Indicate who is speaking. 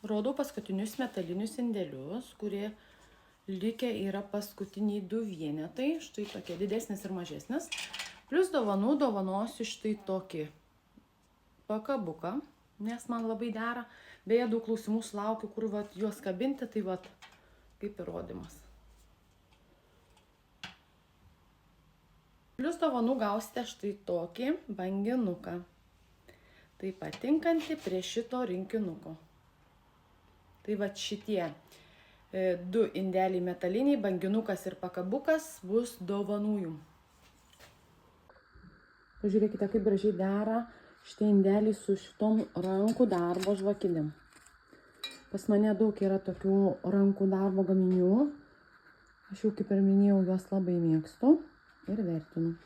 Speaker 1: Rodau paskutinius metalinius indelius, kurie likę yra paskutiniai 2 vienetai. Štai tokie didesnis ir mažesnis. Plius dovanų dovanosiu štai tokį pakabuką, nes man labai dera. Beje, daug klausimų sulaukiu, kur vat, juos kabinti, tai vat, kaip įrodymas. Plius dovanų gausite štai tokį banginuką. Tai patinkantį prie šito rinkinuko. Tai va šitie 2 indeliai metaliniai, banginukas ir pakabukas bus dovanų jum. Pažiūrėkite, kaip gražiai dera šitie indeliai su šitom rankų darbo žvakidėm. Pas mane daug yra tokių rankų darbo gaminių. Aš jau kaip ir minėjau, juos labai mėgstu ir vertinu.